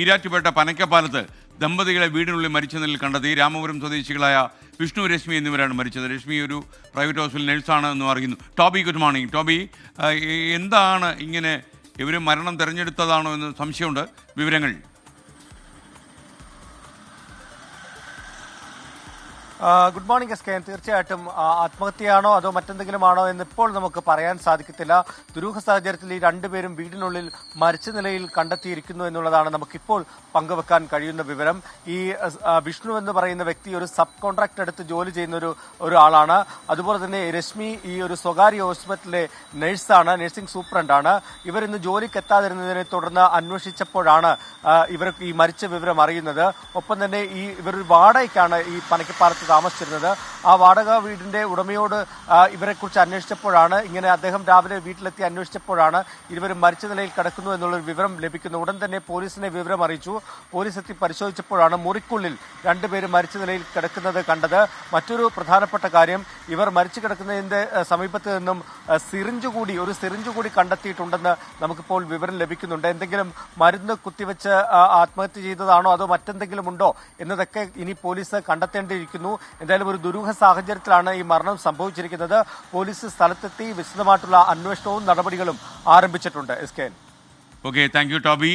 ഈരാറ്റുപേട്ട പനക്കപ്പാലത്ത് ദമ്പതികളെ വീടിനുള്ളിൽ മരിച്ച നിലയിൽ കണ്ടെത്തി. രാമപുരം സ്വദേശികളായ വിഷ്ണു, രശ്മി എന്നിവരാണ് മരിച്ചത്. രശ്മി ഒരു പ്രൈവറ്റ് ഹോസ്പിറ്റൽ നഴ്സാണ് എന്ന് അറിയുന്നു. Toby, good morning. ടോബി, എന്താണ് ഇങ്ങനെ ഇവർ മരണം തിരഞ്ഞെടുത്തതാണോ എന്ന് സംശയമുണ്ട്. വിവരങ്ങൾ. Good morning S K. തീർച്ചയായിട്ടും ആത്മഹത്യയാണോ അതോ മറ്റെന്തെങ്കിലും ആണോ എന്ന് ഇപ്പോൾ നമുക്ക് പറയാൻ സാധിക്കത്തില്ല. ദുരൂഹ സാഹചര്യത്തിൽ ഈ രണ്ടുപേരും വീടിനുള്ളിൽ മരിച്ച നിലയിൽ കണ്ടെത്തിയിരിക്കുന്നു എന്നുള്ളതാണ് നമുക്കിപ്പോൾ പങ്കുവെക്കാൻ കഴിയുന്ന വിവരം. ഈ വിഷ്ണു എന്ന് പറയുന്ന വ്യക്തി ഒരു സബ് കോൺട്രാക്ട് എടുത്ത് ജോലി ചെയ്യുന്ന ഒരു ആളാണ്. അതുപോലെ തന്നെ രശ്മി ഈ ഒരു സ്വകാര്യ ഹോസ്പിറ്റലിലെ നഴ്സാണ്, നഴ്സിംഗ് സൂപ്രണ്ടാണ്. ഇവർ ഇന്ന് ജോലിക്ക് എത്താതിരുന്നതിനെ തുടർന്ന് അന്വേഷിച്ചപ്പോഴാണ് ഇവർക്ക് ഈ മരിച്ച വിവരം അറിയുന്നത്. ഒപ്പം തന്നെ ഇവർ വാടകയ്ക്കാണ് ഈ പനക്കപ്പാലത്ത് താമസിച്ചിരുന്നത്. ആ വാടക വീടിന്റെ ഉടമയോട് ഇവരെക്കുറിച്ച് അന്വേഷിച്ചപ്പോഴാണ് ഇങ്ങനെ അദ്ദേഹം രാവിലെ വീട്ടിലെത്തി അന്വേഷിച്ചപ്പോഴാണ് ഇരുവരും മരിച്ച നിലയിൽ കിടക്കുന്നു എന്നുള്ളൊരു വിവരം ലഭിക്കുന്നത്. ഉടൻ തന്നെ പോലീസിനെ വിവരം അറിയിച്ചു. പോലീസ് എത്തി പരിശോധിച്ചപ്പോഴാണ് മുറിക്കുള്ളിൽ രണ്ടുപേരും മരിച്ച നിലയിൽ കിടക്കുന്നത് കണ്ടത്. മറ്റൊരു പ്രധാനപ്പെട്ട കാര്യം, ഇവർ മരിച്ചു കിടക്കുന്നതിന്റെ സമീപത്ത് നിന്നും ഒരു സിറിഞ്ച് കൂടി കണ്ടെത്തിയിട്ടുണ്ടെന്ന് നമുക്കിപ്പോൾ വിവരം ലഭിക്കുന്നുണ്ട്. എന്തെങ്കിലും മരുന്ന് കുത്തിവെച്ച് ആത്മഹത്യ ചെയ്തതാണോ അതോ മറ്റെന്തെങ്കിലും ഉണ്ടോ എന്നതൊക്കെ ഇനി പോലീസ് കണ്ടെത്തേണ്ടിയിരിക്കുന്നു. എന്തായാലും ഒരു ദുരൂഹ സാഹചര്യത്തിലാണ് ഈ മരണം സംഭവിച്ചിരിക്കുന്നത്. പോലീസ് സ്ഥലത്തെത്തി വിശദമായിട്ടുള്ള അന്വേഷണവും നടപടികളും ആരംഭിച്ചിട്ടുണ്ട്. S K. Okay, thank you Toby.